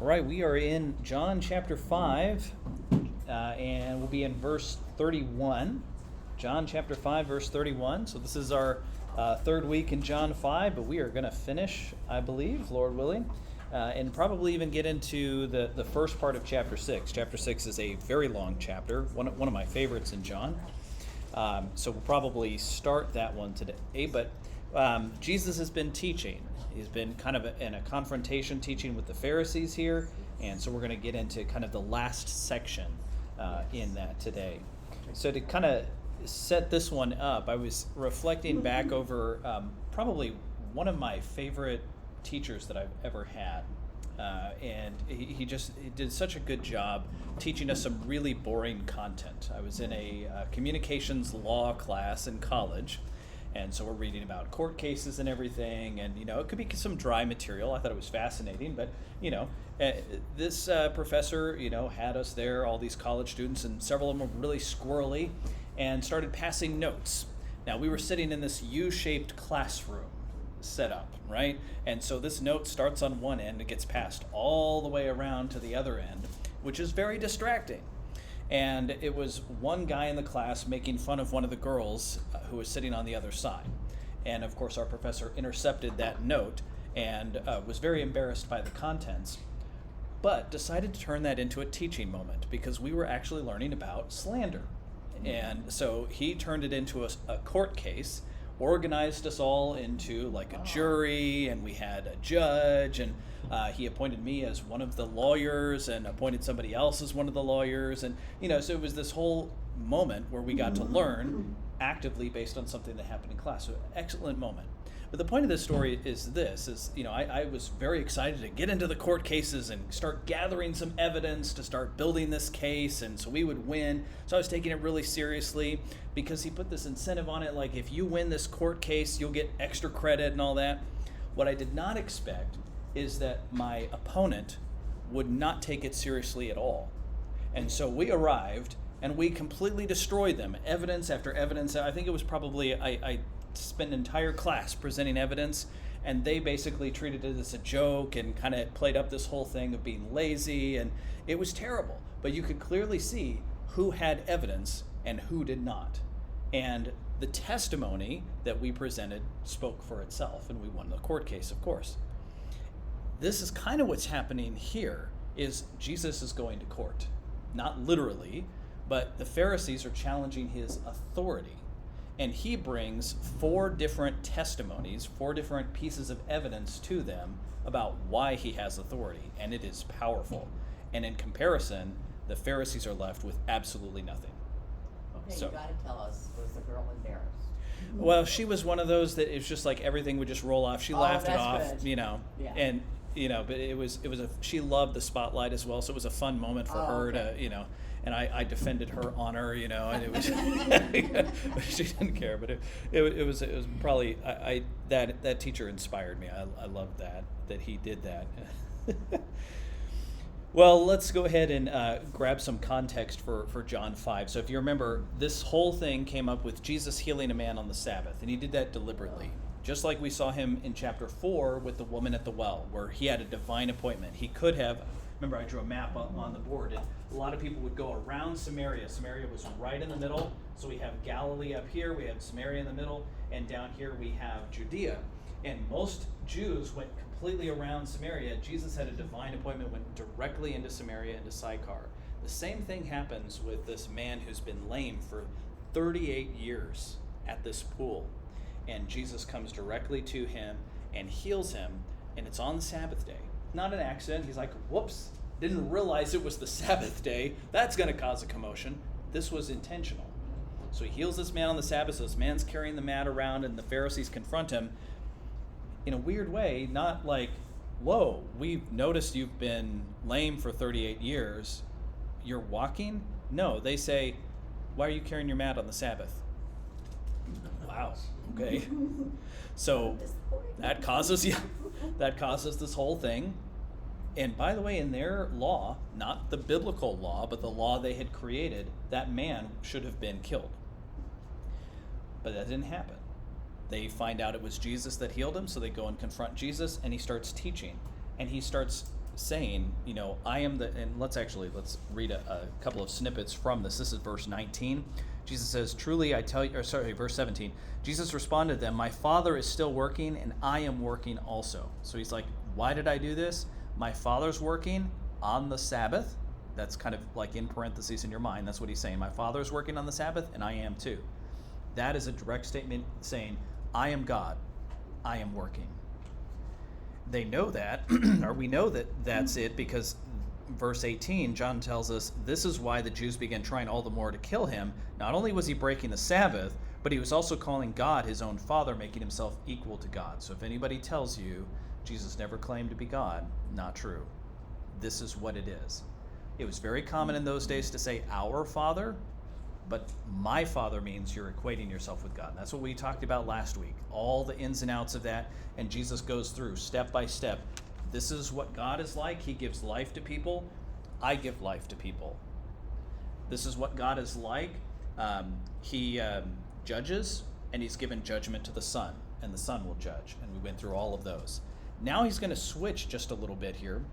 All right, we are in John chapter 5, and we'll be in verse 31. John chapter 5, verse 31. So this is our third week in John 5, but we are going to finish, I believe, Lord willing, and probably even get into the first part of chapter 6. Chapter 6 is a very long chapter, one of my favorites in John. So we'll probably start that one today. But Jesus has been teaching. He's been kind of in a confrontation teaching with the Pharisees here. And so we're going to get into kind of the last section in that today. So to kind of set this one up, I was reflecting back over probably one of my favorite teachers that I've ever had. And he did such a good job teaching us some really boring content. I was in a communications law class in college, and so we're reading about court cases and everything, and it could be some dry material. I thought it was fascinating, but this professor had us there, all these college students, and several of them were really squirrely, and started passing notes. Now we were sitting in this U-shaped classroom set up, right? And so this note starts on one end, it gets passed all the way around to the other end, which is very distracting. And it was one guy in the class making fun of one of the girls who was sitting on the other side. And of course our professor intercepted that note and was very embarrassed by the contents, but decided to turn that into a teaching moment because we were actually learning about slander. And so he turned it into a court case, organized us all into like a jury, and we had a judge, and he appointed me as one of the lawyers and appointed somebody else as one of the lawyers, and so it was this whole moment where we got to learn actively based on something that happened in class. So excellent moment. But the point of this story is I was very excited to get into the court cases and start gathering some evidence to start building this case, and so we would win. So I was taking it really seriously because he put this incentive on it, like if you win this court case, you'll get extra credit and all that. What I did not expect is that my opponent would not take it seriously at all. And so we arrived and we completely destroyed them, evidence after evidence. I think it was probably, I spent an entire class presenting evidence, and they basically treated it as a joke and kind of played up this whole thing of being lazy, and it was terrible. But you could clearly see who had evidence and who did not. And the testimony that we presented spoke for itself, and we won the court case, of course. This is kind of what's happening here, is Jesus is going to court. Not literally, but the Pharisees are challenging his authority. And he brings 4 different testimonies, 4 different pieces of evidence to them about why he has authority. And it is powerful. And in comparison, the Pharisees are left with absolutely nothing. Okay, so, you got to tell us, was the girl embarrassed? Well, she was one of those that it's just like everything would just roll off. She laughed it off, good. Yeah. And but it was she loved the spotlight as well, so it was a fun moment for her to, and I defended her honor, and it was she didn't care, but it was probably that teacher inspired me. I loved that he did that. Well, let's go ahead and grab some context for John 5. So if you remember, this whole thing came up with Jesus healing a man on the Sabbath, and he did that deliberately. Just like we saw him in chapter 4 with the woman at the well, where he had a divine appointment. He could have, remember I drew a map on the board, and a lot of people would go around Samaria. Samaria was right in the middle, so we have Galilee up here, we have Samaria in the middle, and down here we have Judea. And most Jews went completely around Samaria. Jesus had a divine appointment, went directly into Samaria, into Sychar. The same thing happens with this man who's been lame for 38 years at this pool. And Jesus comes directly to him and heals him, and it's on the Sabbath day. Not an accident. He's like, whoops, didn't realize it was the Sabbath day. That's going to cause a commotion. This was intentional. So he heals this man on the Sabbath. So this man's carrying the mat around, and the Pharisees confront him in a weird way, not like, whoa, we've noticed you've been lame for 38 years. You're walking? No, they say, why are you carrying your mat on the Sabbath? Wow. Okay. So that causes this whole thing. And by the way, in their law, not the biblical law, but the law they had created, that man should have been killed. But that didn't happen. They find out it was Jesus that healed him, so they go and confront Jesus, and he starts teaching. And he starts saying, I am and let's read a couple of snippets from this. This is verse 19. Jesus says, truly I tell you, verse 17. Jesus responded to them, my Father is still working and I am working also. So he's like, why did I do this? My Father's working on the Sabbath. That's kind of like in parentheses in your mind. That's what he's saying. My Father is working on the Sabbath and I am too. That is a direct statement saying, I am God. I am working. They know that, or we know that that's it, because verse 18, John tells us, this is why the Jews began trying all the more to kill him. Not only was he breaking the Sabbath, but he was also calling God his own Father, making himself equal to God. So if anybody tells you Jesus never claimed to be God, not true. This is what it is. It was very common in those days to say our Father, but my Father means you're equating yourself with God. And that's what we talked about last week, all the ins and outs of that. And Jesus goes through step by step. This is what God is like. He gives life to people. I give life to people. This is what God is like. He judges, and he's given judgment to the Son, and the Son will judge. And we went through all of those. Now he's going to switch just a little bit here,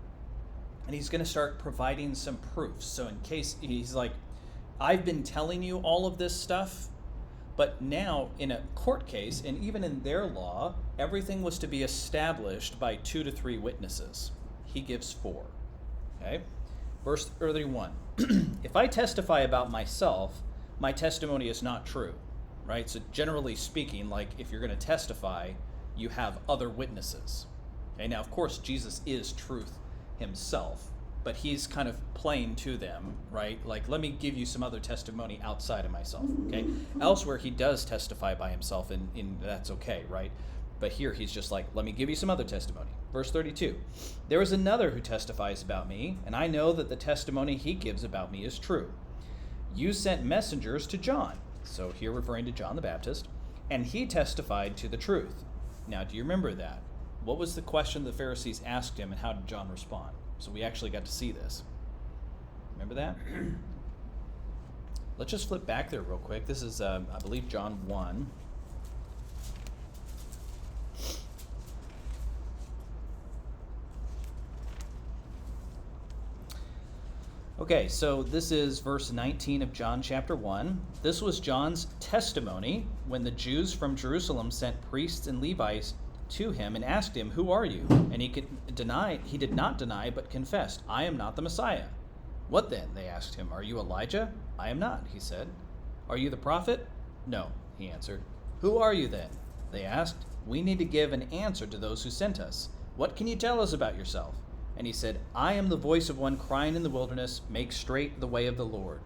and he's going to start providing some proofs. So in case he's like, I've been telling you all of this stuff, but now in a court case, and even in their law, everything was to be established by 2 to 3 witnesses. He gives 4. Okay? Verse 31. If I testify about myself, my testimony is not true. Right? So generally speaking, like if you're going to testify, you have other witnesses. Okay? Now, of course, Jesus is truth himself, but he's kind of playing to them, right? Like, let me give you some other testimony outside of myself, okay? Elsewhere, he does testify by himself, and that's okay, right? But here, he's just like, let me give you some other testimony. Verse 32, there is another who testifies about me, and I know that the testimony he gives about me is true. You sent messengers to John, so here referring to John the Baptist, and he testified to the truth. Now, do you remember that? What was the question the Pharisees asked him, and how did John respond? So we actually got to see this. Remember that? Let's just flip back there real quick. This is, I believe, John 1. Okay, so this is verse 19 of John chapter 1. This was John's testimony when the Jews from Jerusalem sent priests and Levites to him and asked him, who are you? And he did not deny, but confessed, I am not the Messiah. What then? They asked him. Are you Elijah? I am not, he said. Are you the prophet? No, he answered. Who are you then? They asked. We need to give an answer to those who sent us. What can you tell us about yourself? And he said, I am the voice of one crying in the wilderness, make straight the way of the Lord.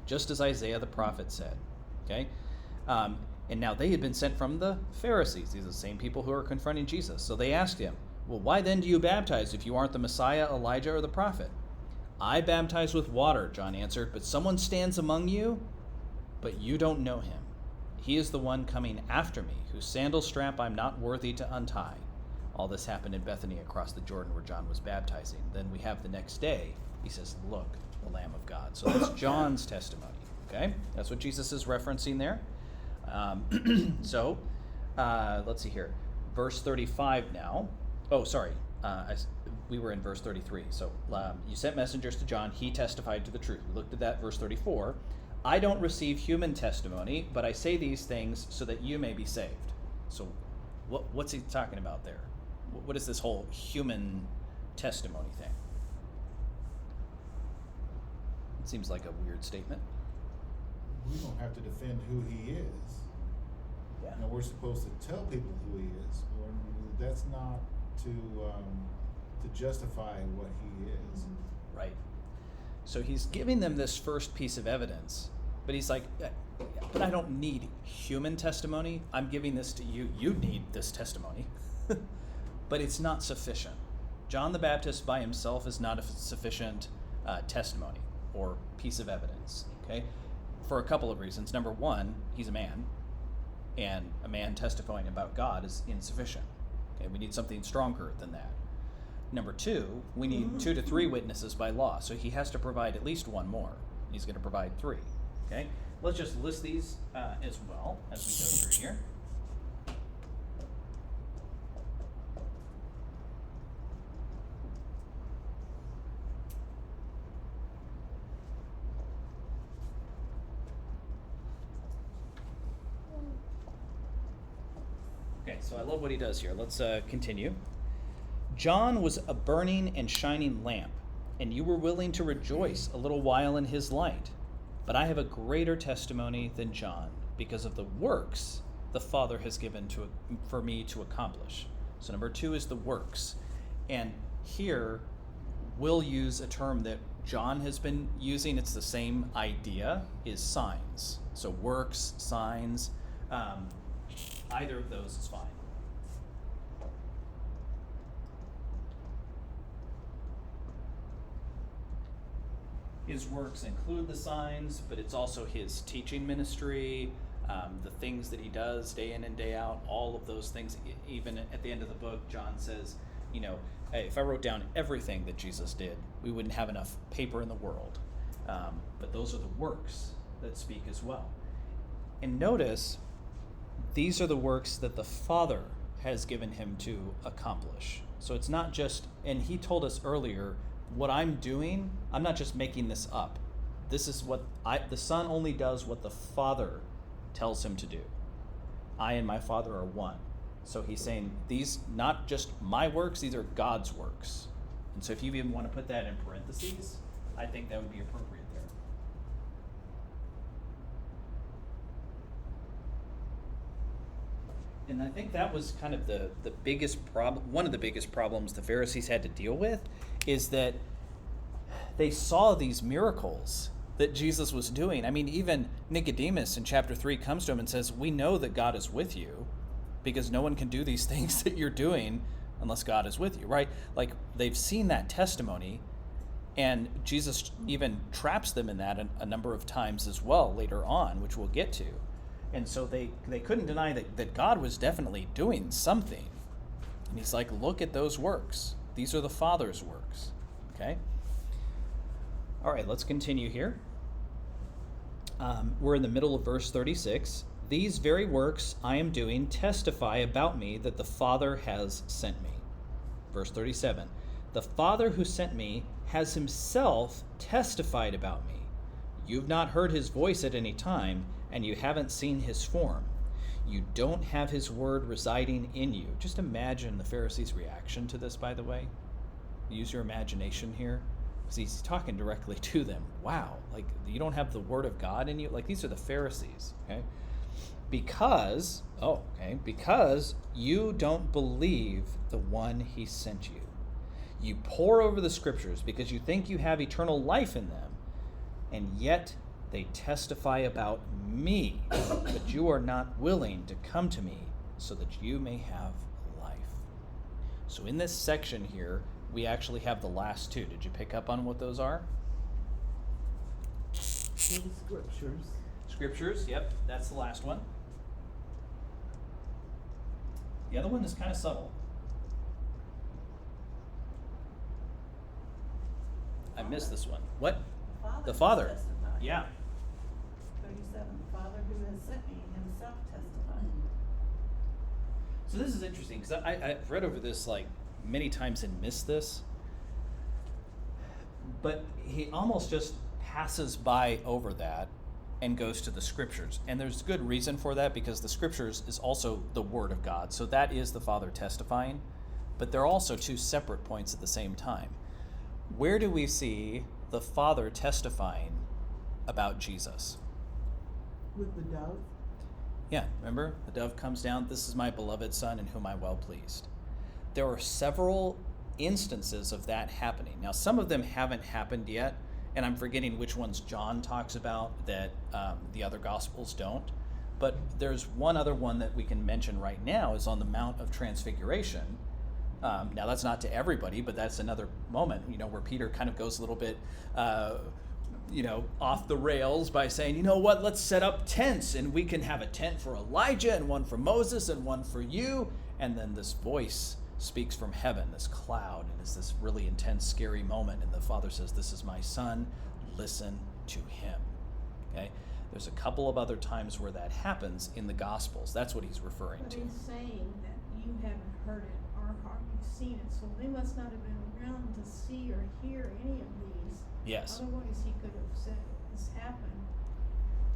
Just as Isaiah the prophet said. Okay? And now they had been sent from the Pharisees. These are the same people who are confronting Jesus. So they asked him, well, why then do you baptize if you aren't the Messiah, Elijah, or the prophet? I baptize with water, John answered, but someone stands among you, but you don't know him. He is the one coming after me, whose sandal strap I'm not worthy to untie. All this happened in Bethany across the Jordan where John was baptizing. Then we have the next day, he says, look, the Lamb of God. So that's John's testimony, okay? That's what Jesus is referencing there. Let's see here. Verse 35 now. Oh, sorry. We were in verse 33. So you sent messengers to John. He testified to the truth. We looked at that, verse 34. I don't receive human testimony, but I say these things so that you may be saved. So what's he talking about there? What is this whole human testimony thing? It seems like a weird statement. We don't have to defend who he is. Yeah. And we're supposed to tell people who he is. Or that's not to justify what he is. Right. So he's giving them this first piece of evidence, but he's like, but I don't need human testimony. I'm giving this to you. You need this testimony. But it's not sufficient. John the Baptist by himself is not a sufficient testimony or piece of evidence, okay? For a couple of reasons. Number one, he's a man, and a man testifying about God is insufficient. Okay, we need something stronger than that. Number two, we need 2 to 3 witnesses by law, so he has to provide at least one more. He's going to provide 3. Okay, let's just list these as well as we go through here. so I love what he does here. Let's continue. John was a burning and shining lamp, and you were willing to rejoice a little while in his light. But I have a greater testimony than John, because of the works the Father has given for me to accomplish. So number 2 is the works. And here we'll use a term that John has been using. It's the same idea, is signs. So works, signs, either of those is fine. His works include the signs, but it's also his teaching ministry, the things that he does day in and day out, all of those things. Even at the end of the book, John says, hey, if I wrote down everything that Jesus did, we wouldn't have enough paper in the world. But those are the works that speak as well. And notice, these are the works that the Father has given him to accomplish. So it's not just, and he told us earlier, what I'm doing, I'm not just making this up. This is what the Son only does what the Father tells him to do. I and my Father are one. So he's saying these, not just my works, these are God's works. And so if you even want to put that in parentheses, I think that would be appropriate there. And I think that was kind of the biggest problem, one of the biggest problems the Pharisees had to deal with, is that they saw these miracles that Jesus was doing. I mean, even Nicodemus in chapter 3 comes to him and says, we know that God is with you, because no one can do these things that you're doing unless God is with you, right? Like, they've seen that testimony, and Jesus even traps them in that a number of times as well later on, which we'll get to. And so they couldn't deny that God was definitely doing something. And he's like, look at those works. These are the Father's works, okay? All right, let's continue here. We're in the middle of verse 36. These very works I am doing testify about me that the Father has sent me. Verse 37. The Father who sent me has himself testified about me. You've not heard his voice at any time, and you haven't seen his form. You don't have his word residing in you. Just imagine the Pharisees' reaction to this, by the way. Use your imagination here, because he's talking directly to them. Wow, like, you don't have the word of God in you? Like, these are the Pharisees, okay? Because you don't believe the one he sent you. You pore over the scriptures because you think you have eternal life in them, and yet they testify about me, but you are not willing to come to me so that you may have life. So in this section here, we actually have the last two. Did you pick up on what those are? The scriptures. Scriptures, yep, that's the last one. The other one is kind of subtle. I missed this one. What? The Father. Testified. Yeah. 37. The Father who has sent me himself testified. So this is interesting because I've read over this like many times and missed this. But he almost just passes by over that and goes to the scriptures. And there's good reason for that, because the scriptures is also the word of God. So that is the Father testifying. But they're also two separate points at the same time. Where do we see the Father testifying about Jesus? With the dove. Yeah, remember? The dove comes down, this is my beloved Son in whom I'm well pleased. There are several instances of that happening. Now, some of them haven't happened yet, and I'm forgetting which ones John talks about that the other Gospels don't. But there's one other one that we can mention right now is on the Mount of Transfiguration. Now, that's not to everybody, but that's another moment, where Peter kind of goes a little bit, off the rails by saying, you know what, let's set up tents, and we can have a tent for Elijah and one for Moses and one for you. And then this voice speaks from heaven, this cloud, and it's this really intense, scary moment. And the Father says, this is my Son, listen to him. Okay? There's a couple of other times where that happens in the Gospels. That's what he's referring But to. he's saying that you haven't heard it or you've seen it, so they must not have been around to see or hear any of these. Yes. Otherwise, he could have said this happened.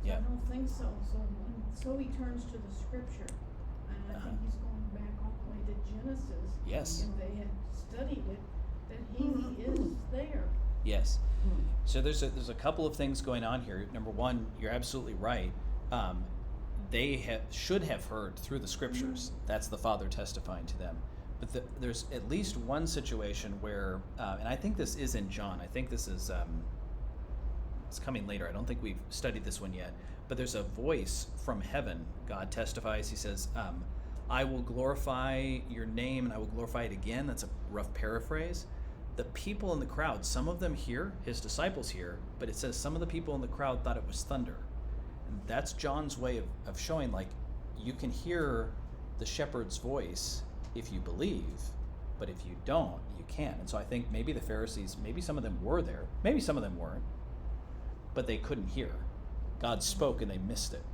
Yeah. I don't think so. So he turns to the scripture. And I Uh-huh. think he's going back all the way to Genesis. Yes. If they had studied it, that he is there. Yes. So there's a couple of things going on here. Number one, you're absolutely right. They should have heard through the scriptures. That's the Father testifying to them. But there's at least one situation where, and I think this is in John. I think this is it's coming later. I don't think we've studied this one yet. But there's a voice from heaven. God testifies. He says, "I will glorify your name, and I will glorify it again." That's a rough paraphrase. The people in the crowd, some of them hear, his disciples hear, but it says some of the people in the crowd thought it was thunder. And that's John's way of showing, like, you can hear the shepherd's voice if you believe, but if you don't, you can't. And so I think maybe the Pharisees, maybe some of them were there, maybe some of them weren't, but they couldn't hear. God spoke and they missed it.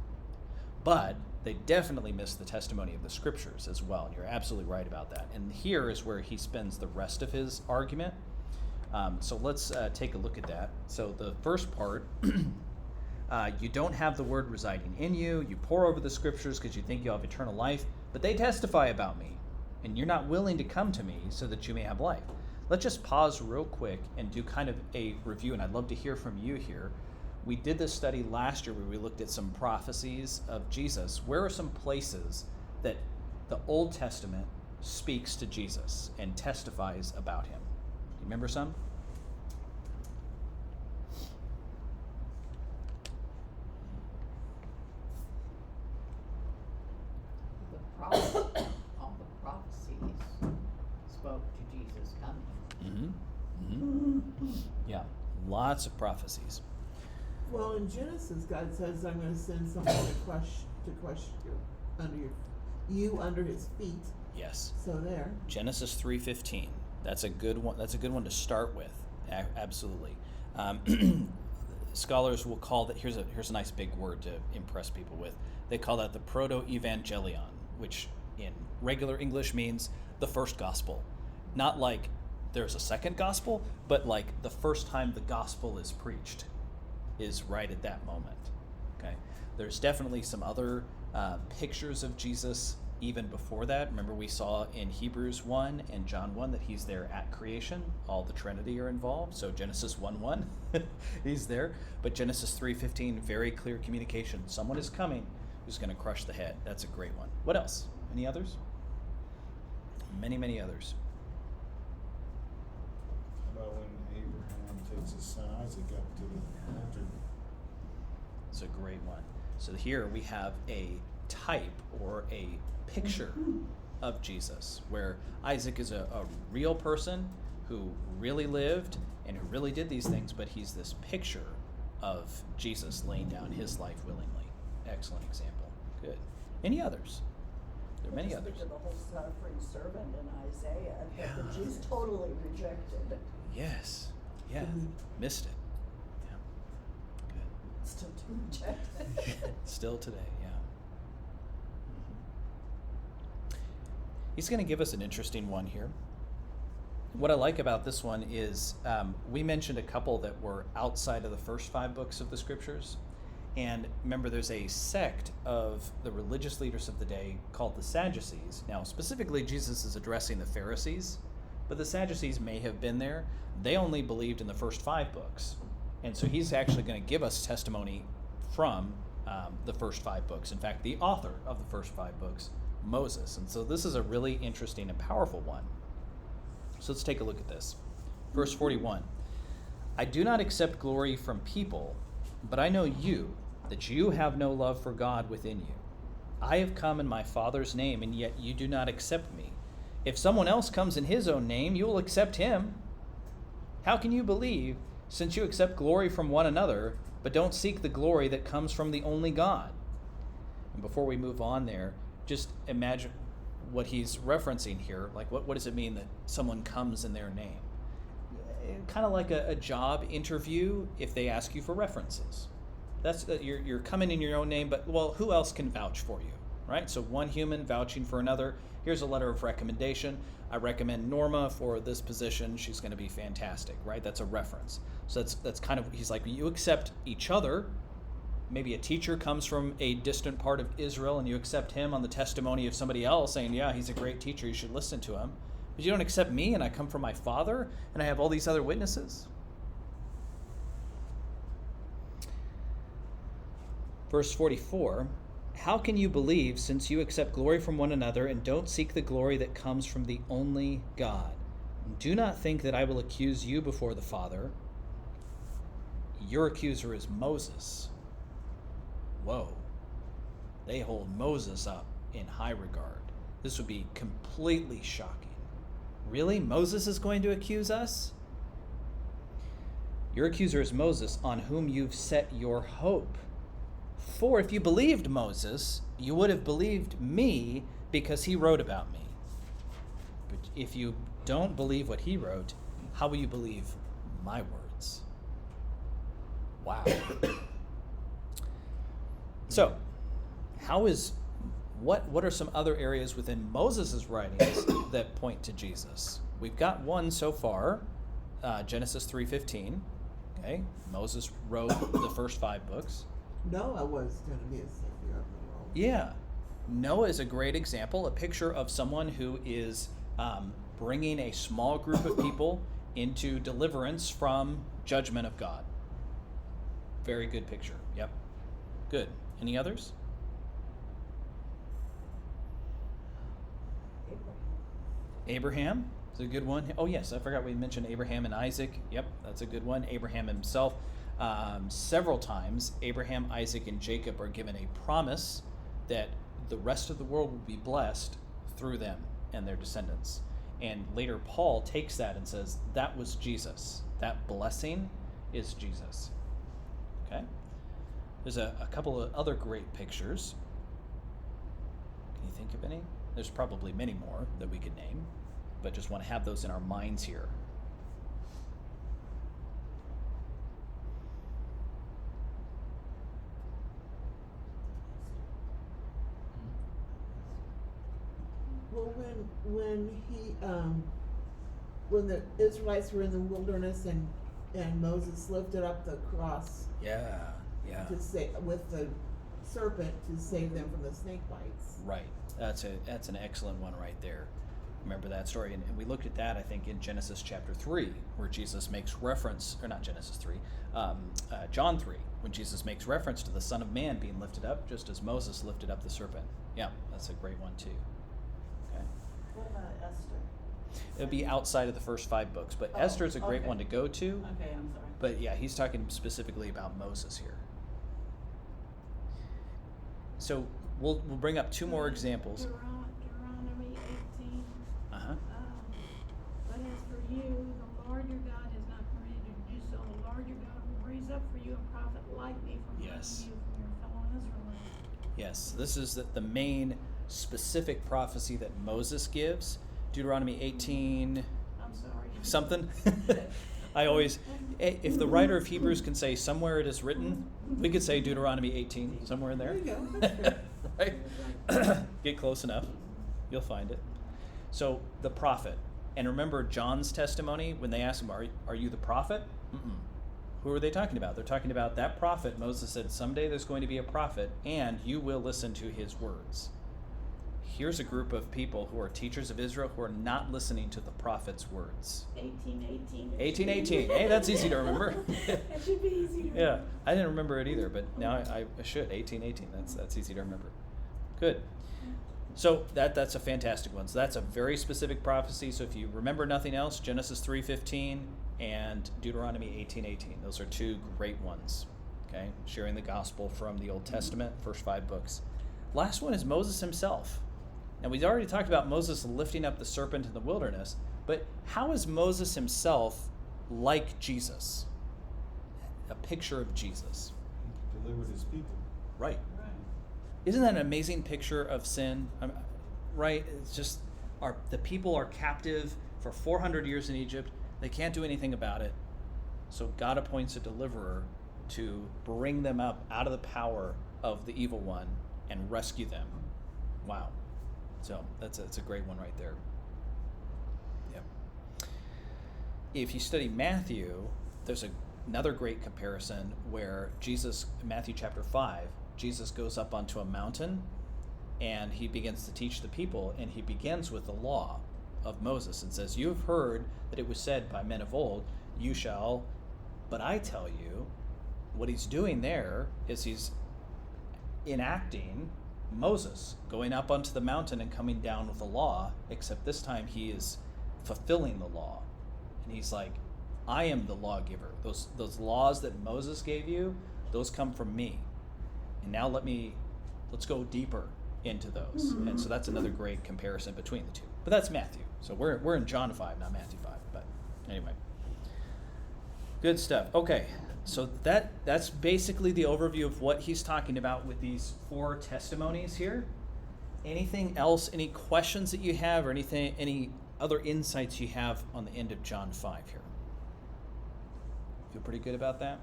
But they definitely missed the testimony of the scriptures as well. And you're absolutely right about that. And here is where he spends the rest of his argument. So let's take a look at that. So the first part, you don't have the word residing in you. You pore over the scriptures because you think you have eternal life, but they testify about me, and you're not willing to come to me so that you may have life. Let's just pause real quick and do kind of a review, and I'd love to hear from you here. We did this study last year where we looked at some prophecies of Jesus. Where are some places that the Old Testament speaks to Jesus and testifies about him? You remember some? All the prophecies spoke to Jesus coming. Yeah, lots of prophecies. Well, in Genesis, God says, "I'm going to send someone to crush you under his feet." Yes. So there. Genesis 3:15. That's a good one. That's a good one to start with. Absolutely. Scholars will call that. Here's a nice big word to impress people with. They call that the proto-evangelion, which in regular English means the first gospel. Not like there's a second gospel, but like the first time the gospel is preached is right at that moment. Okay. There's definitely some other pictures of Jesus even before that. Remember, we saw in Hebrews 1 and John 1 that he's there at creation. All the Trinity are involved. So Genesis 1:1, he's there. But Genesis 3:15, very clear communication. Someone is coming who's going to crush the head. That's a great one. What else? Any others? Many, many others. How about when Abraham takes his son Isaac up to the altar? It's a great one. So here we have a type or a picture of Jesus, where Isaac is a real person who really lived and who really did these things, but he's this picture of Jesus laying down his life willingly. Excellent example. Good. Any others? There are many Just others. think of the whole suffering servant in Isaiah that the Yeah. Jews totally rejected. Yes. Yeah. Missed it. Yeah. Good. Still to reject it. Still today, yeah. He's going to give us an interesting one here. What I like about this one is we mentioned a couple that were outside of the first 5 books of the scriptures. And remember, there's a sect of the religious leaders of the day called the Sadducees. Now, specifically, Jesus is addressing the Pharisees, but the Sadducees may have been there. They only believed in the first 5 books. And so he's actually going to give us testimony from the first 5 books. In fact, the author of the first 5 books, Moses. And so this is a really interesting and powerful one. So let's take a look at this. Verse 41. I do not accept glory from people, but I know you, that you have no love for God within you. I have come in my Father's name, and yet you do not accept me. If someone else comes in his own name, you will accept him. How can you believe, since you accept glory from one another, but don't seek the glory that comes from the only God? And before we move on there, just imagine what he's referencing here. Like, what does it mean that someone comes in their name? Kind of like a job interview if they ask you for references. That's you're coming in your own name, but, well, who else can vouch for you, right? So one human vouching for another. Here's a letter of recommendation. I recommend Norma for this position. She's going to be fantastic, right? That's a reference. So that's kind of, he's like, you accept each other, maybe a teacher comes from a distant part of Israel and you accept him on the testimony of somebody else saying, yeah, he's a great teacher, you should listen to him. But you don't accept me and I come from my Father and I have all these other witnesses. Verse 44, how can you believe since you accept glory from one another and don't seek the glory that comes from the only God? Do not think that I will accuse you before the Father. Your accuser is Moses. Whoa. They hold Moses up in high regard. This would be completely shocking. Really? Moses is going to accuse us? Your accuser is Moses, on whom you've set your hope. For if you believed Moses, you would have believed me because he wrote about me. But if you don't believe what he wrote, how will you believe my words? Wow. So, what are some other areas within Moses' writings that point to Jesus? We've got one so far, Genesis 3:15. Okay, Moses wrote the first 5 books. Noah was going to be a savior of the world. Yeah, Noah is a great example, a picture of someone who is bringing a small group of people into deliverance from judgment of God. Very good picture. Yep. Good. Any others? Abraham is a good one. Oh, yes, I forgot we mentioned Abraham and Isaac. Yep, that's a good one. Abraham himself. Several times, Abraham, Isaac, and Jacob are given a promise that the rest of the world will be blessed through them and their descendants. And later, Paul takes that and says, that was Jesus. That blessing is Jesus. Okay? There's a couple of other great pictures. Can you think of any? There's probably many more that we could name, but just want to have those in our minds here. Well, when the Israelites were in the wilderness and Moses lifted up the cross Yeah. to with the serpent to save them from the snake bites. Right. That's an excellent one right there. Remember that story, and we looked at that, I think, in Genesis chapter 3, where Jesus makes reference, or not Genesis 3, John 3, when Jesus makes reference to the Son of Man being lifted up, just as Moses lifted up the serpent. Yeah, that's a great one too. Okay. What about Esther? It would be outside of the first 5 books, but Oh, Esther's a great okay. one to go to. Okay, I'm sorry. But yeah, he's talking specifically about Moses here. So we'll bring up 2 more examples. Deuteronomy 18. Uh-huh. But as for you, the Lord your God has not permitted you to do so. The Lord your God will raise up for you a prophet like me from Yes. among you, from your fellow Israelites. Yes, this is the main specific prophecy that Moses gives. Deuteronomy 18 I'm sorry. something. I always, if the writer of Hebrews can say somewhere it is written, we could say Deuteronomy 18, somewhere in there. There you go. Right? Get close enough, you'll find it. So the prophet, and remember John's testimony when they asked him, "Are you the prophet?" Mm-mm. Who are they talking about? They're talking about that prophet. Moses said, "Someday there's going to be a prophet, and you will listen to his words." Here's a group of people who are teachers of Israel who are not listening to the prophet's words. 18:18. 18:18. Hey, that's easy to remember. It should be easy to Yeah, remember. I didn't remember it either, but now I should. 18:18. That's easy to remember. Good. So that's a fantastic one. So that's a very specific prophecy. So if you remember nothing else, Genesis 3:15 and Deuteronomy 18:18. Those are 2 great ones. Okay, sharing the gospel from the Old Testament, first 5 books. Last one is Moses himself. Now we've already talked about Moses lifting up the serpent in the wilderness, but how is Moses himself like Jesus? A picture of Jesus. He delivered his people. Right. Isn't that an amazing picture of sin? Right? It's just the people are captive for 400 years in Egypt. They can't do anything about it. So God appoints a deliverer to bring them up out of the power of the evil one and rescue them. Wow. So that's a great one right there. Yep. If you study Matthew, there's a another great comparison where Jesus, Matthew chapter 5, Jesus goes up onto a mountain and he begins to teach the people, and he begins with the law of Moses and says, "You have heard that it was said by men of old, you shall, but I tell you," what he's doing there is he's enacting Moses going up onto the mountain and coming down with the law, except this time he is fulfilling the law. And he's like, I am the lawgiver. Those laws that Moses gave you, those come from me. And now let's go deeper into those. And so that's another great comparison between the two. But that's Matthew. So we're in John 5, not Matthew 5. But anyway. Good stuff. Okay. So that's basically the overview of what he's talking about with these 4 testimonies here. Anything else, any questions that you have, or any other insights you have on the end of John 5 here? Feel pretty good about that?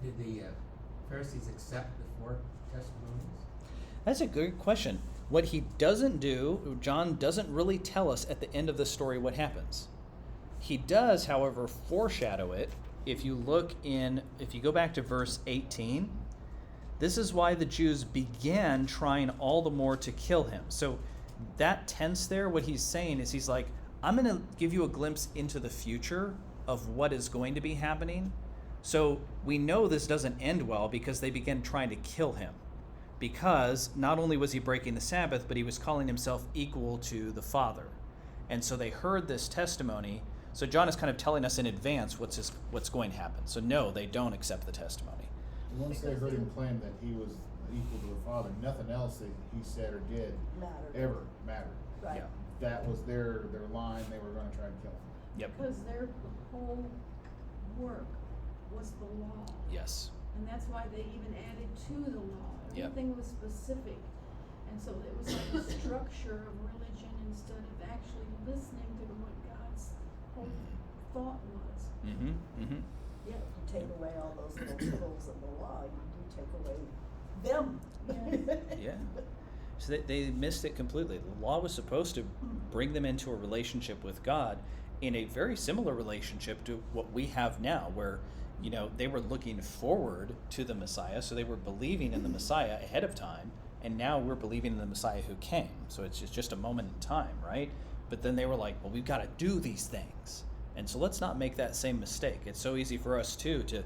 Did the Pharisees accept the 4 testimonies? That's a good question. What he doesn't do, John doesn't really tell us at the end of the story what happens. He does, however, foreshadow it. If you go back to verse 18, this is why the Jews began trying all the more to kill him. So that tense there, what he's saying is he's like, I'm going to give you a glimpse into the future of what is going to be happening. So we know this doesn't end well because they began trying to kill him. Because not only was he breaking the Sabbath, but he was calling himself equal to the Father. And so they heard this testimony. So John is kind of telling us in advance what's going to happen. So no, they don't accept the testimony. Once they heard him claim that he was equal to the Father, nothing else that he said or did ever mattered. Right. Yeah. That was their line. They were going to try and kill him. Yep. Because their whole work was the law. Yes. And that's why they even added to the law. Yep. Everything was specific. And so it was like a structure of religion instead of actually listening to what God's whole thought was. Mm-hmm. Mm-hmm. Yeah, if you take away all those little rules of the law, you do take away them. Yeah. So they missed it completely. The law was supposed to bring them into a relationship with God in a very similar relationship to what we have now, where they were looking forward to the Messiah, so they were believing in the Messiah ahead of time, and now we're believing in the Messiah who came. So it's just a moment in time, right? But then they were like, well, we've got to do these things. And so let's not make that same mistake. It's so easy for us, too, to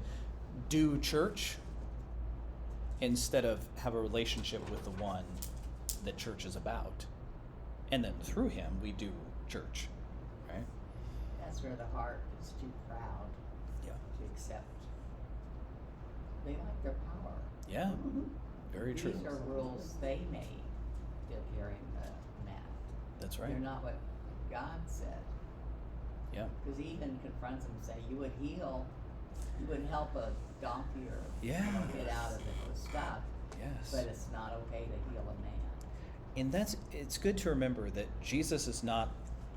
do church instead of have a relationship with the one that church is about. And then through him, we do church, right? That's where the heart is too proud Yeah. to accept. They like their power. Yeah, very true. These are rules they made to carry the mat. That's right. They're not what God said. Yeah. Because he even confronts them and say, you would help a donkey or Yeah. get out of it with stuff, Yes. but it's not okay to heal a man. And it's good to remember that Jesus is not,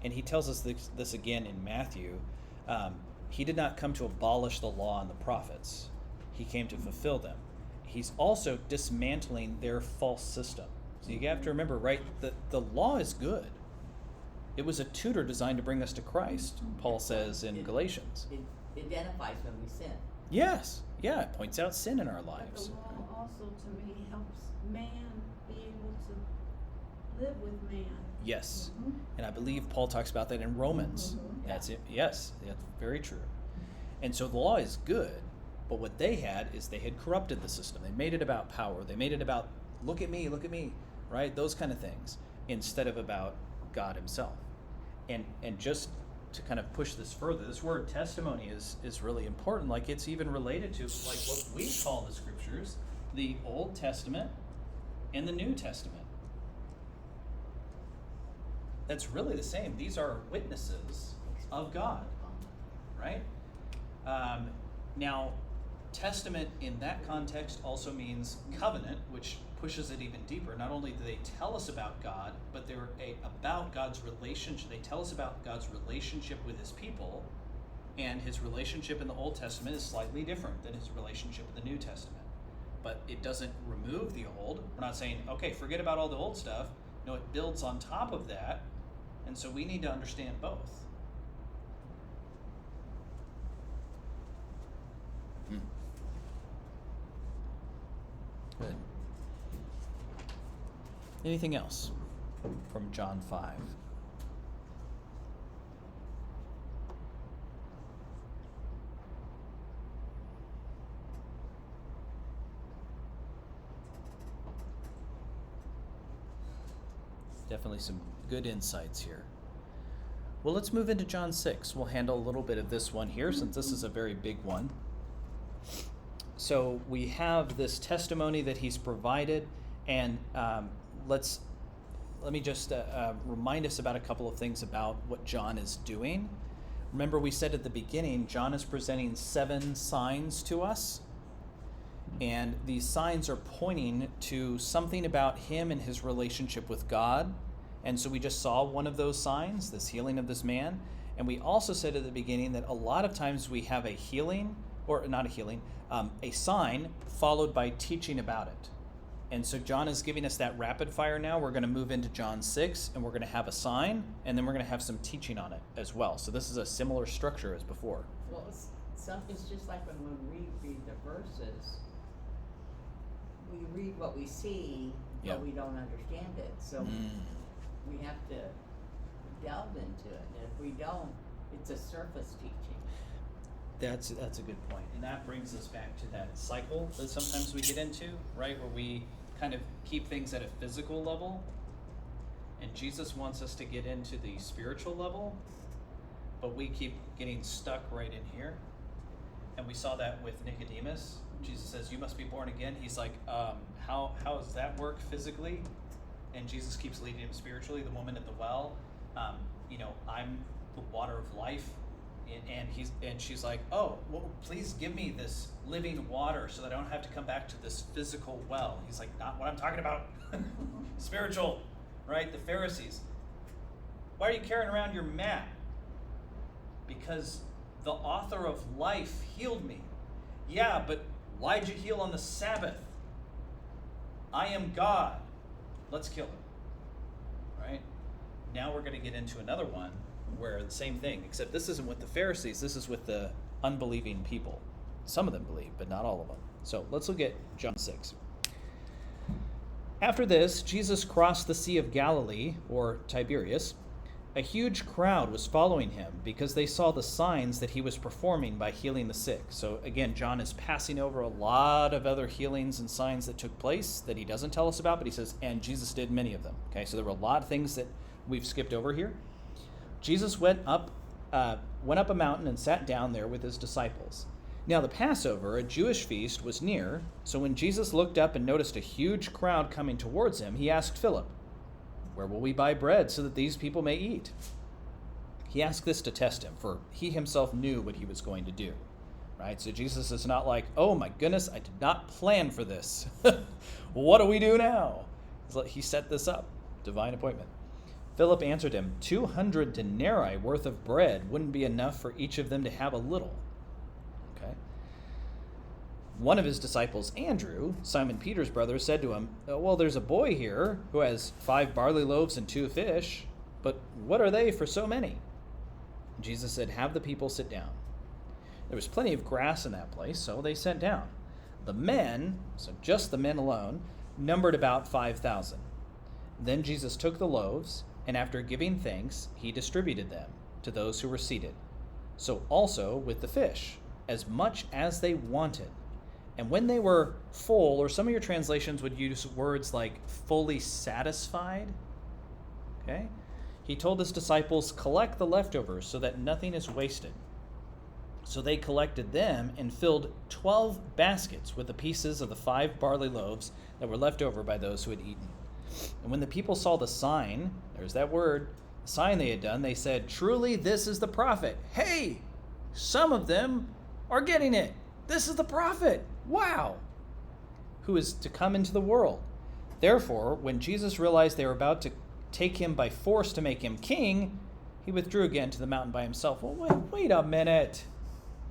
and he tells us this again in Matthew, he did not come to abolish the law and the prophets. He came to fulfill them. He's also dismantling their false system. So you have to remember, right, the law is good. It was a tutor designed to bring us to Christ, Paul says in Galatians. It identifies when we sin. Yes, yeah, it points out sin in our But lives. the law also, to me, helps man be able to live with man. Yes, and I believe Paul talks about that in Romans. That's it. Yes, that's very true. And so the law is good, but what they had is they had corrupted the system. They made it about power. They made it about look at me, right? Those kind of things, instead of about God himself. And just to kind of push this further, this word testimony is really important. Like it's even related to like what we call the scriptures, the Old Testament and the New Testament. That's really the same. These are witnesses of God, right? Now, testament in that context also means covenant, which pushes it even deeper. Not only do they tell us about God, but they're about God's relationship. They tell us about God's relationship with his people, and his relationship in the Old Testament is slightly different than his relationship in the New Testament. But it doesn't remove the old. We're not saying, okay, forget about all the old stuff. No, it builds on top of that, and so we need to understand both. Good. Anything else from John 5? Definitely some good insights here. Well, let's move into John 6. We'll handle a little bit of this one here since this is a very big one. So we have this testimony that he's provided, and let me just remind us about a couple of things about what John is doing. Remember, we said at the beginning, John is presenting 7 signs to us. And these signs are pointing to something about him and his relationship with God. And so we just saw one of those signs, this healing of this man. And we also said at the beginning that a lot of times we have a healing, or not a healing, a sign followed by teaching about it. And so John is giving us that rapid fire now. We're going to move into John 6, and we're going to have a sign, and then we're going to have some teaching on it as well. So this is a similar structure as before. Well, it's just like when we read the verses, we read what we see, but Yep. we don't understand it. So we have to delve into it. And if we don't, it's a surface teaching. That's a good point. And that brings us back to that cycle that sometimes we get into, right? Where we kind of keep things at a physical level. And Jesus wants us to get into the spiritual level, but we keep getting stuck right in here. And we saw that with Nicodemus. Jesus says, "You must be born again." He's like, how does that work physically? And Jesus keeps leading him spiritually. The woman at the well, I'm the water of life. And she's like, "Oh, well, please give me this living water so that I don't have to come back to this physical well." He's like, "Not what I'm talking about." Spiritual, right? The Pharisees. "Why are you carrying around your mat?" "Because the author of life healed me." "Yeah, but why'd you heal on the Sabbath?" "I am God." Let's kill him. Right? Now we're going to get into another one where the same thing, except this isn't with the Pharisees, this is with the unbelieving people. Some of them believe, but not all of them. So let's look at John 6. After this, Jesus crossed the Sea of Galilee, or Tiberias. A huge crowd was following him because they saw the signs that he was performing by healing the sick. So again, John is passing over a lot of other healings and signs that took place that he doesn't tell us about, but he says, and Jesus did many of them. Okay, so there were a lot of things that we've skipped over here. Jesus went up a mountain and sat down there with his disciples. Now the Passover, a Jewish feast, was near, so when Jesus looked up and noticed a huge crowd coming towards him, he asked Philip, "Where will we buy bread so that these people may eat?" He asked this to test him, for he himself knew what he was going to do. Right? So Jesus is not like, "Oh my goodness, I did not plan for this. What do we do now?" He set this up, divine appointment. Philip answered him, 200 denarii worth of bread wouldn't be enough for each of them to have a little. Okay. One of his disciples, Andrew, Simon Peter's brother, said to him, "Well, there's a boy here who has 5 barley loaves and 2 fish, but what are they for so many?" Jesus said, "Have the people sit down." There was plenty of grass in that place, so they sat down. The men, so just the men alone, numbered about 5,000. Then Jesus took the loaves, and after giving thanks, he distributed them to those who were seated. So also with the fish, as much as they wanted. And when they were full, or some of your translations would use words like fully satisfied, okay? He told his disciples, "Collect the leftovers so that nothing is wasted." So they collected them and filled 12 baskets with the pieces of the 5 barley loaves that were left over by those who had eaten. And when the people saw the sign, there's that word, the sign they had done, they said, "Truly this is the prophet." Hey, some of them are getting it. This is the prophet. Wow. Who is to come into the world. Therefore, when Jesus realized they were about to take him by force to make him king, he withdrew again to the mountain by himself. Well, wait a minute.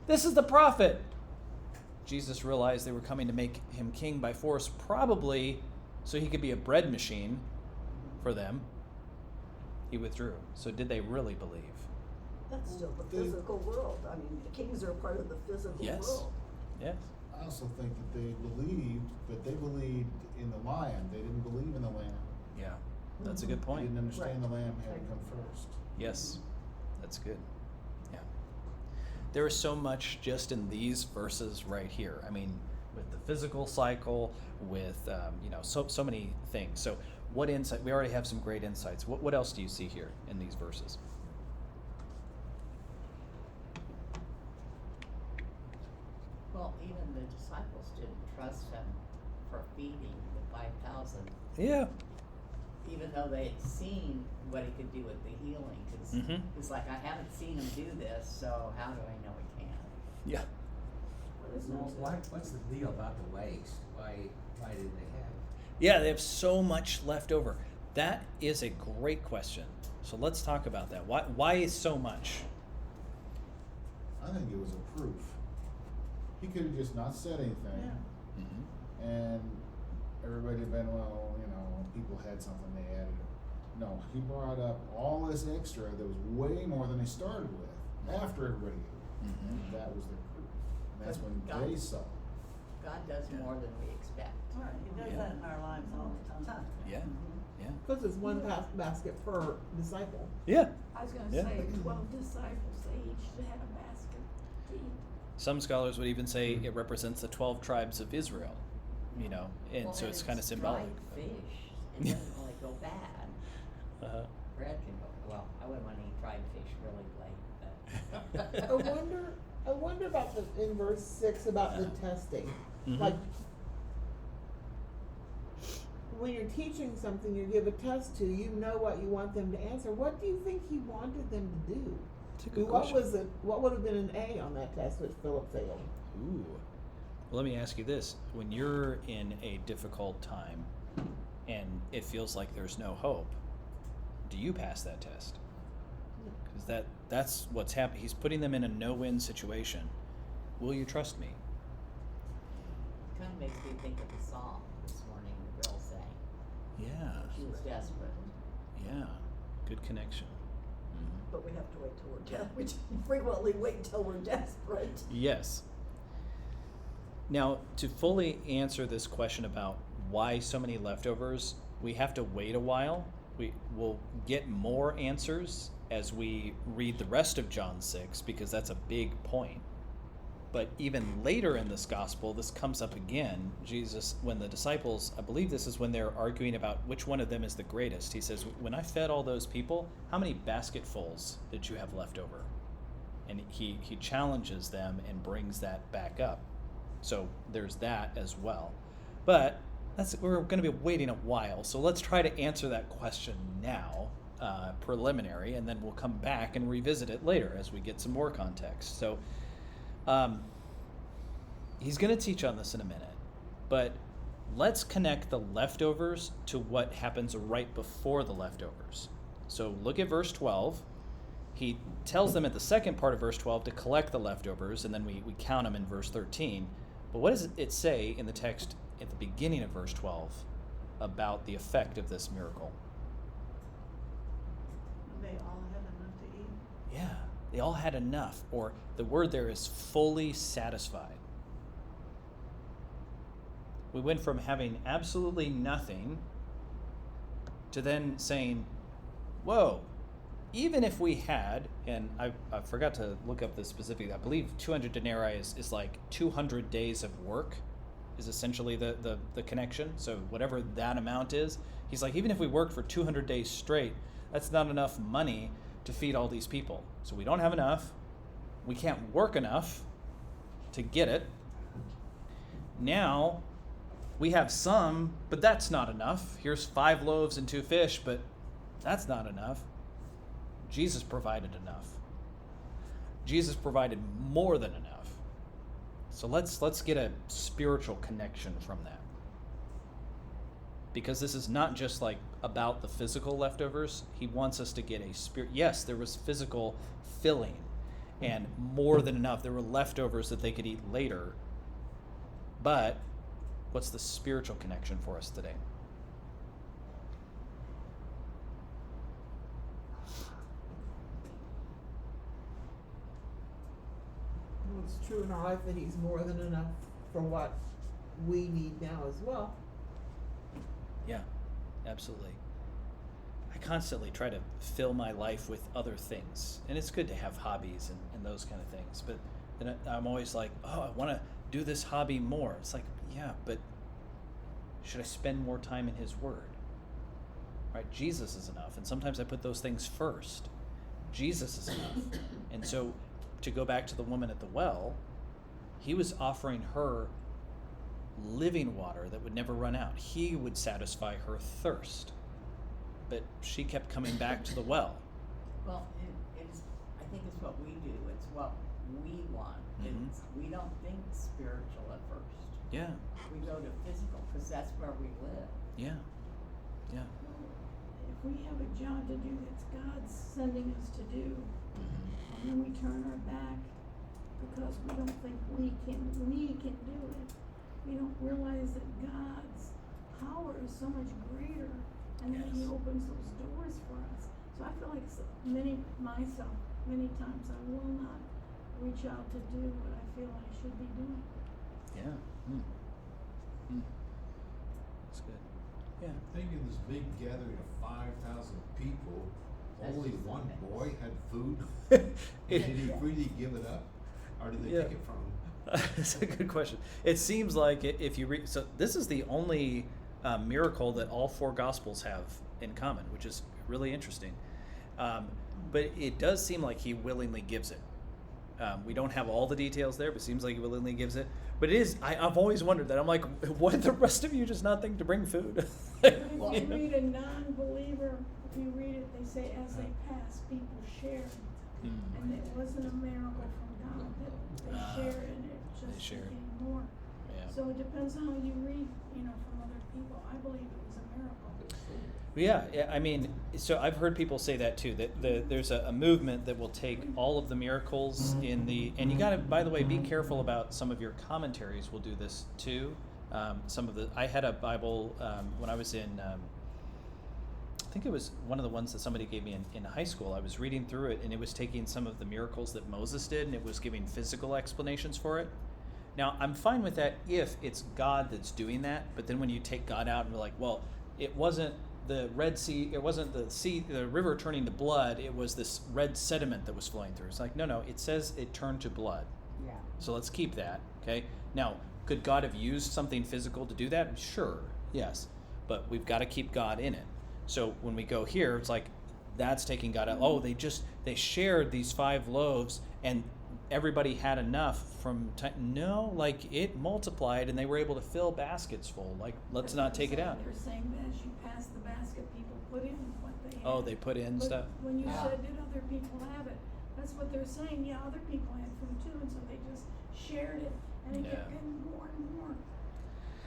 This is the prophet. Jesus realized they were coming to make him king by force, probably so he could be a bread machine for them, he withdrew. So did they really believe? That's still the They- physical world. I mean, the kings are part of the physical Yes. world. Yes. I also think that they believed, but they believed in the lion. They didn't believe in the lamb. Yeah. That's a good They point. didn't understand Right. the lamb had to Right. come first. Yes, that's good. Yeah. There is so much just in these verses right here. I mean, with the physical cycle, with so many things. So, what insight? We already have some great insights. What else do you see here in these verses? Well, even the disciples didn't trust him for feeding the 5,000, Yeah. even though they had seen what he could do with the healing. Cause Mhm. it's like, I haven't seen him do this, so how do I know he can? Yeah. What is Well, it? what's the deal about the waste? Why didn't they have? Yeah, they have so much left over. That is a great question. So let's talk about that. Why so much? I think it was a proof. He could have just not said anything, Yeah. Mm-hmm. and everybody had been, well, when people had something, they added it. No, he brought up all this extra that was way more than they started with after everybody ate. Mhm. And that was their proof. And that's when God- they saw. God does Yeah. more than we expect. Right, he does Yeah. that in our lives all the time. Yeah. Yeah. Because it's one basket per disciple. Yeah. I was gonna Yeah. say 12 disciples, they each had a basket to eat. Some scholars would even say it represents the 12 tribes of Israel, and Well, so it's kind of symbolic. Dried fish, it doesn't really go bad. Uh-huh. Bread can go, well, I wouldn't want to eat dried fish really late, I wonder about in verse 6 about the testing. Mhm. Like, when you're teaching something you give a test to, you know what you want them to answer. What do you think he wanted them to do? It's a good What question. was it? What would have been an A on that test which Philip failed? Ooh. Well, let me ask you this. When you're in a difficult time and it feels like there's no hope, do you pass that test? Because that's what's happening. He's putting them in a no-win situation. Will you trust me? Kind of makes me think of the song this morning the girl sang. Yeah. She was desperate. Yeah. Good connection. Mhm. But we have to wait till we're desperate. We frequently wait till we're desperate. Yes. Now, to fully answer this question about why so many leftovers, we have to wait a while. We will get more answers as we read the rest of John 6 because that's a big point. But even later in this gospel, this comes up again. Jesus, when the disciples, I believe this is when they're arguing about which one of them is the greatest. He says, when I fed all those people, how many basketfuls did you have left over? And he challenges them and brings that back up. So there's that as well. But we're going to be waiting a while. So let's try to answer that question now, preliminary, and then we'll come back and revisit it later as we get some more context. So he's going to teach on this in a minute, but let's connect the leftovers to what happens right before the leftovers. So look at verse 12. He tells them at the second part of verse 12 to collect the leftovers, and then we count them in verse 13. But what does it say in the text at the beginning of verse 12 about the effect of this miracle? They all had enough to eat. Yeah, they all had enough, or the word there is fully satisfied. We went from having absolutely nothing to then saying, whoa, even if we had, and I forgot to look up the specific, I believe 200 denarii is like 200 days of work is essentially the connection. So whatever that amount is, he's like, even if we worked for 200 days straight, that's not enough money to feed all these people. So we don't have enough. We can't work enough to get it. Now we have some, but that's not enough. Here's 5 loaves and 2 fish, but that's not enough. Jesus provided enough. Jesus provided more than enough. So let's get a spiritual connection from that. Because this is not just like about the physical leftovers. He wants us to get a spirit. Yes, there was physical filling and more than enough. There were leftovers that they could eat later. But what's the spiritual connection for us today? it's true in our life that he's more than enough for what we need now as well. Yeah, absolutely. I constantly try to fill my life with other things, and it's good to have hobbies and those kind of things. But then I'm always like, oh, I want to do this hobby more. It's like, yeah, but should I spend more time in His Word? Right? Jesus is enough, and sometimes I put those things first. Jesus is enough, and so to go back to the woman at the well, He was offering her living water that would never run out. He would satisfy her thirst. But she kept coming back to the well. Well, it's, I think it's what we do, it's what we want. Mhm. We don't think spiritual at first. Yeah, We go to physical, cause that's where we live. yeah, yeah. If we have a job to do that's God's sending us to do, and then we turn our back because we don't think we can do it, we don't realize that God's power is so much greater, and that He Yes. opens those doors for us. So I feel like many times I will not reach out to do what I feel I should be doing. Yeah. That's good. Yeah. Thinking this big gathering of 5,000 people, That's only just one something. boy had food. It- Did he freely give it up, or did they Yeah. take it from him? That's a good question. It seems like if you read, so this is the only miracle that all four Gospels have in common, which is really interesting. But it does seem like He willingly gives it. We don't have all the details there, but it seems like He willingly gives it. But it is, I've always wondered that. I'm like, what did the rest of you just not think to bring food? But if Well, you read a non-believer, if you read it, they say as they pass, people shared. And it wasn't a miracle from God, that they shared and it just shared. became more. Yeah. So it depends on how you read, from other people. I believe it was a miracle. Yeah, I mean, so I've heard people say that too, that there's a movement that will take all of the miracles in the, and you gotta, by the way, be careful about some of your commentaries will do this too. I had a Bible when I was in, I think it was one of the ones that somebody gave me in high school. I was reading through it, and it was taking some of the miracles that Moses did, and it was giving physical explanations for it. Now, I'm fine with that if it's God that's doing that, but then when you take God out and we're like, well, it wasn't the Red Sea, it wasn't the river turning to blood, it was this red sediment that was flowing through. It's like, no, it says it turned to blood. Yeah. So let's keep that, okay? Now, could God have used something physical to do that? Sure, yes. But we've got to keep God in it. So when we go here, it's like, that's taking God out. Oh, they shared these 5 loaves and everybody had enough no, like it multiplied and they were able to fill baskets full. Like, let's not take it out. They're saying that as you pass the basket, people put in what they had. Oh, they put in But stuff? when you Yeah. said, did other people have it? That's what they're saying. Yeah, other people had food too, and so they just shared it, and it kept Yeah. getting more and more.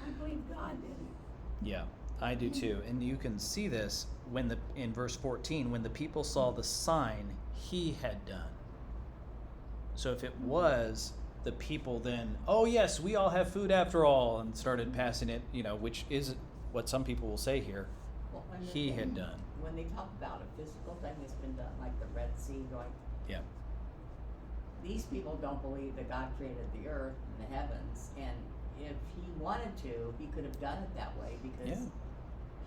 I believe God did it. Yeah, I do too. And you can see this in verse 14, when the people saw the sign He had done. So if it was the people then, oh yes, we all have food after all, and started passing it, which is what some people will say here, Well, when He had done. When they talk about a physical thing that's been done, like the Red Sea going, Yeah. these people don't believe that God created the earth and the heavens, and if He wanted to, He could have done it that way because Yeah.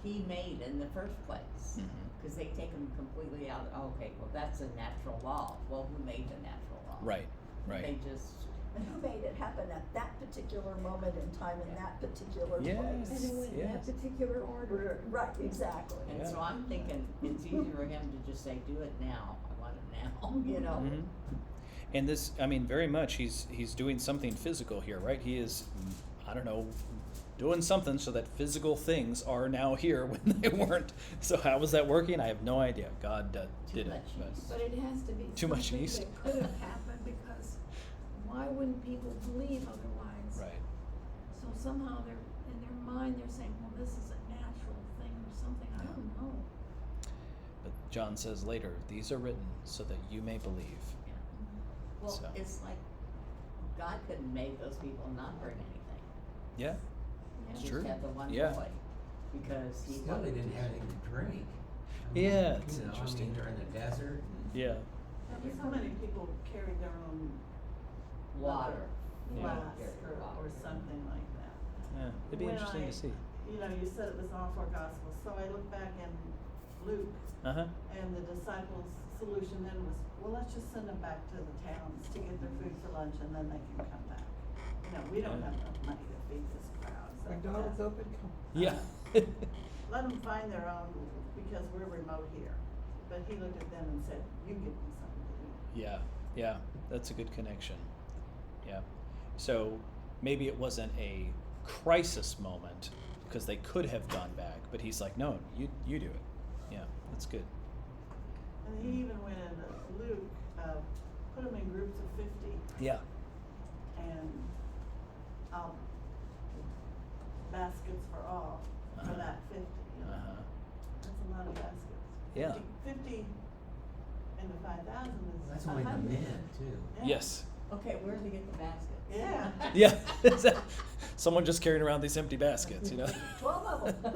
He made in the first place. Mhm. Because they take them completely out. Okay, well that's a natural law. Well, who made the natural law? Right. They just And who made it happen at that particular moment in time in that particular Yes. place? And it went in that Yes. particular order. Right, exactly. and Yeah. so I'm thinking it's easier for Him to just say, "Do it now. I want it now." You know. Mhm. And this, I mean, very much he's doing something physical here, right? He is, I don't know, doing something so that physical things are now here when they weren't. So how was that working? I have no idea. God did it. much But yeast. But it has to be Too much something yeast. that could have happened, because why wouldn't people believe otherwise? right. So somehow they're, in their mind, they're saying, well, this is a natural thing or something. I don't know. But John says later, these are written so that you may believe. Yeah. Well, So. it's like God couldn't make those people not bring anything. Yeah. He It's just true. had the one Yeah. boy because he Still, they wanted didn't to. have anything to drink. Yeah, it's You know, interesting. I mean, they're in the desert. Yeah. So many people carried their own water. You know, flask carry or water. something like that. Yeah, it'd be When interesting to see. You know, you said it was all four gospels, so I look back in Luke, Uh-huh. and the disciples' solution then was, well, let's just send them back to the towns to get their food for lunch, and then they can come back. You know, we don't have enough money to feed this crowd, so. McDonald's open, come. Yeah. Let them find their own, because we're remote here. But he looked at them and said, you give them something to eat. Yeah, that's a good connection. Yeah. So maybe it wasn't a crisis moment because they could have gone back, but he's like, no, you do it. Yeah, that's good. And he even went into Luke, put them in groups of 50, Yeah. and, baskets for all, for Uh-huh. that 50, you know. Uh-huh. That's a lot of baskets. Yeah. 50 into 5,000 is That's only the 100. men too. Yeah. Yes. Okay, where do they get the baskets? Yeah. Yeah. Someone just carrying around these empty baskets, you know. 12 of them.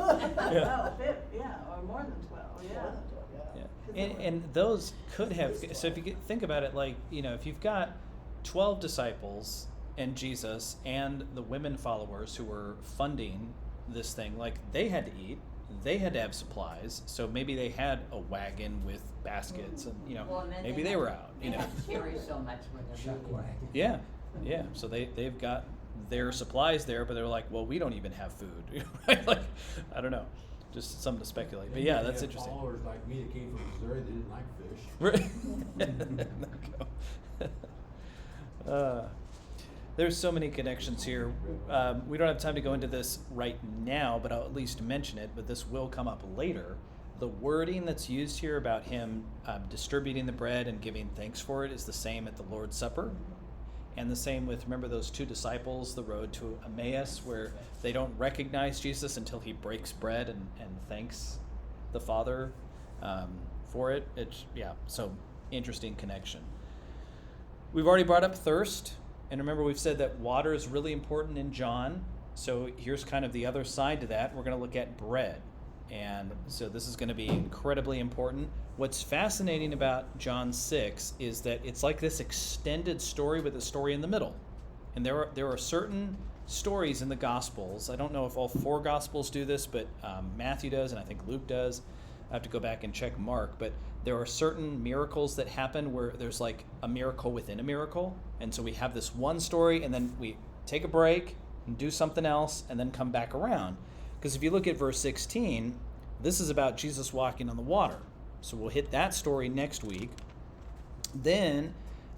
Yeah. Oh, yeah, or more than 12, yeah. Yeah. And those could have, so if you think about it, like, you know, if you've got 12 disciples and Jesus and the women followers who were funding this thing, like, they had to eat, they had to have supplies, so maybe they had a wagon with baskets, and, you know, Well, and then maybe they had- were out, you they know. had to carry so much when they're Chuck moving. wagon. Yeah, so they've got their supplies there, but they're like, well, we don't even have food, right? Like, I don't know, just something to speculate. But Then yeah, you that's have interesting. Followers like me that came from Missouri that didn't like fish. Right. There you go. There's so many connections here. We don't have time to go into this right now, but I'll at least mention it. But this will come up later. The wording that's used here about him distributing the bread and giving thanks for it is the same at the Lord's Supper. And the same with, remember those two disciples, the road to Emmaus, where they don't recognize Jesus until he breaks bread and thanks the Father for it. So interesting connection. We've already brought up thirst. And remember, we've said that water is really important in John. So here's kind of the other side to that. We're going to look at bread. And so this is going to be incredibly important. What's fascinating about John 6 is that it's like this extended story with a story in the middle. And there are certain stories in the Gospels. I don't know if all four Gospels do this, but Matthew does, and I think Luke does. I have to go back and check Mark. But there are certain miracles that happen where there's like a miracle within a miracle. And so we have this one story, and then we take a break and do something else, and then come back around. Because if you look at verse 16, this is about Jesus walking on the water. So we'll hit that story next week. Then,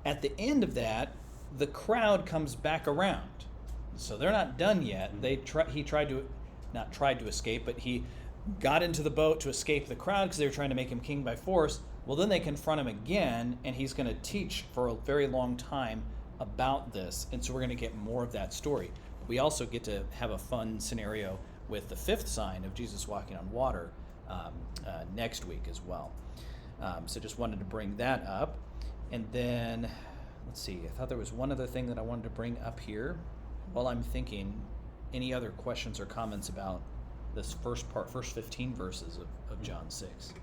at the end of that, the crowd comes back around. So they're not done yet. He not tried to escape, but he got into the boat to escape the crowd because they were trying to make him king by force. Well, then they confront him again, and he's going to teach for a very long time about this. And so we're going to get more of that story. We also get to have a fun scenario with the fifth sign of Jesus walking on water next week as well. So just wanted to bring that up. And then, let's see, I thought there was one other thing that I wanted to bring up here. While I'm thinking, any other questions or comments about this first 15 verses of John 6?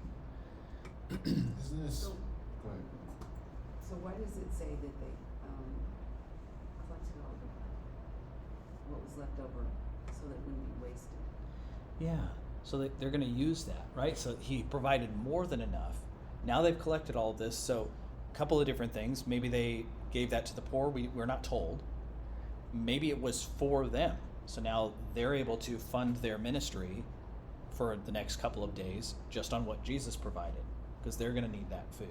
Isn't this, So- go ahead. So why does it say that they collected all what was left over so that it wouldn't be wasted? Yeah, so they're going to use that, right? So he provided more than enough. Now they've collected all of this, so a couple of different things. Maybe they gave that to the poor, we're not told. Maybe it was for them. So now they're able to fund their ministry for the next couple of days just on what Jesus provided, because they're going to need that food.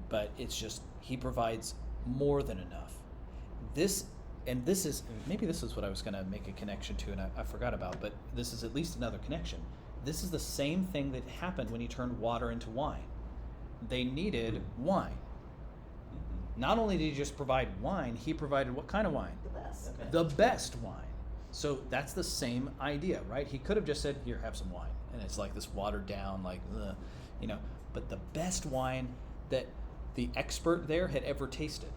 But it's just, he provides more than enough. This is what I was going to make a connection to, and I forgot about, but this is at least another connection. This is the same thing that happened when he turned water into wine. They needed wine. Not only did he just provide wine, he provided what kind of wine? The best. The best wine. So that's the same idea, right? He could have just said, here, have some wine. And it's like this watered down, like, but the best wine that the expert there had ever tasted.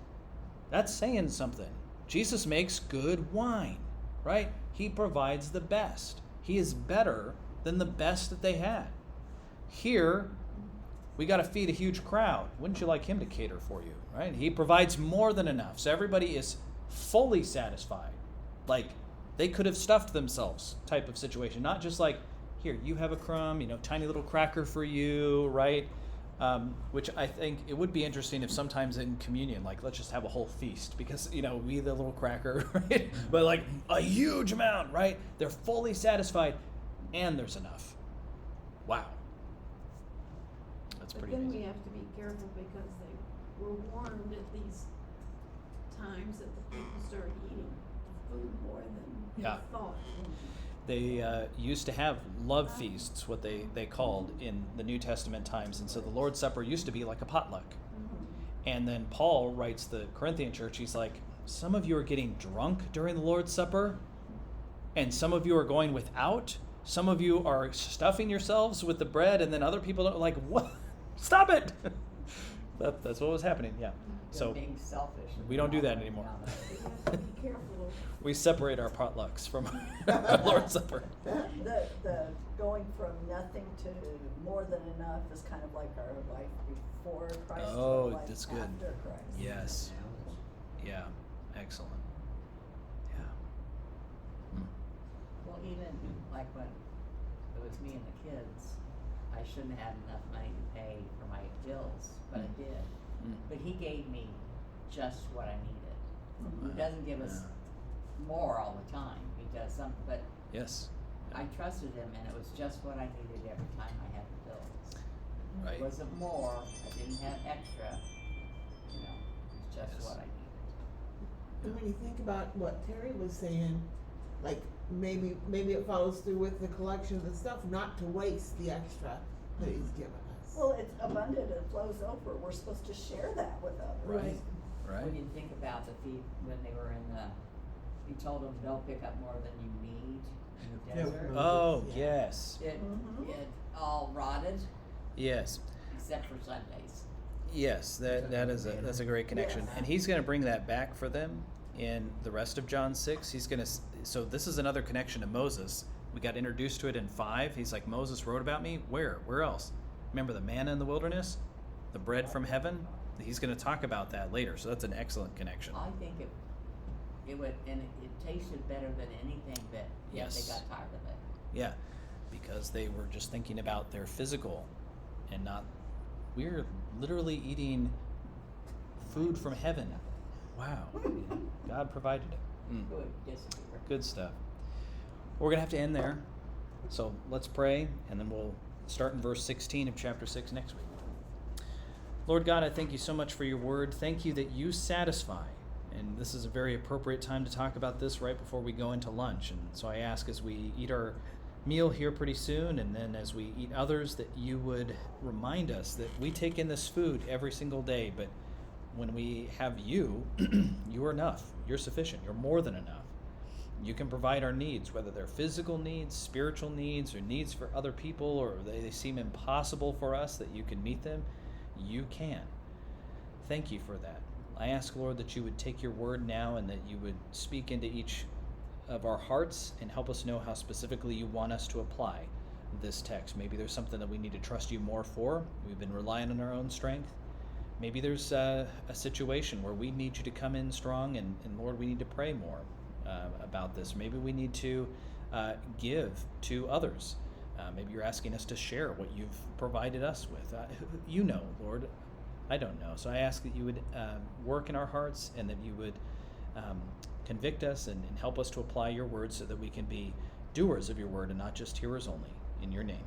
That's saying something. Jesus makes good wine, right? He provides the best. He is better than the best that they had. Here, We got to feed a huge crowd. Wouldn't you like him to cater for you, right? He provides more than enough. So everybody is fully satisfied. Like they could have stuffed themselves type of situation. Not just like, here, you have a crumb, tiny little cracker for you, right? Which I think it would be interesting if sometimes in communion, like let's just have a whole feast because, we eat a little cracker, right? But like a huge amount, right? They're fully satisfied and there's enough. Wow. That's But pretty then we amazing. have to be careful because they were warned at these times that the people started eating food more than Yeah. they thought. They used to have love feasts, what they called in the New Testament times. And so the Lord's Supper used to be like a potluck. And then Paul writes the Corinthian church, he's like, some of you are getting drunk during the Lord's Supper, and some of you are going without. Some of you are stuffing yourselves with the bread, and then other people are like, what? Stop it! That's what was happening, yeah. They're So being selfish. we don't do that anymore. We have to be careful. We separate our potlucks from our Lord's Supper. The going from nothing to more than enough is kind of like our life before Christ or Oh, our life that's good. after Christ. Yes. Yeah. Excellent. Yeah. Well, even like when it was me and the kids, I shouldn't have enough money to pay for my bills, but I did. Mm. But he gave me just what I needed. He Wow. doesn't give us more all the time. He does some, but Yes. I trusted him, and it was just what I needed every time I had the bills. Right. It wasn't more. I didn't have extra. It's just Yes. what I needed. And when you think about what Terry was saying, like maybe it follows through with the collection of the stuff, not to waste the extra that he's given us. Well, it's abundant, it flows over, we're supposed to share that with others. Right. When Right. you think about the feed, when they were in the, he told them, don't pick up more than you need in the Yeah, desert. Oh, Yeah. yes. It all rotted, Yes. except for Sundays. Yes, that's a great connection. Yes. And he's going to bring that back for them in the rest of John 6. He's going to so this is another connection to Moses. We got introduced to it in 5. He's like, Moses wrote about me. Where else? Remember the manna in the wilderness? The bread from heaven? He's going to talk about that later. So that's an excellent connection. I think it would, and it tasted better than anything, but yet Yes. they got tired of it. Yeah, because they were just thinking about their physical and not, we're literally eating food from heaven. Wow. God provided it. Mm. Good, disappear. Good stuff. We're going to have to end there. So let's pray, and then we'll start in verse 16 of chapter 6 next week. Lord God, I thank you so much for your word. Thank you that you satisfy. And this is a very appropriate time to talk about this right before we go into lunch. And so I ask as we eat our meal here pretty soon, and then as we eat others, that you would remind us that we take in this food every single day, but when we have you, you are enough. You're sufficient. You're more than enough. You can provide our needs, whether they're physical needs, spiritual needs, or needs for other people, or they seem impossible for us, that you can meet them. You can. Thank you for that. I ask, Lord, that you would take your word now and that you would speak into each of our hearts and help us know how specifically you want us to apply this text. Maybe there's something that we need to trust you more for. We've been relying on our own strength. Maybe there's a situation where we need you to come in strong, and Lord, we need to pray more about this. Maybe we need to give to others. Maybe you're asking us to share what you've provided us with. You know, Lord. I don't know. So I ask that you would work in our hearts and that you would convict us and help us to apply your word so that we can be doers of your word and not just hearers only. In your name.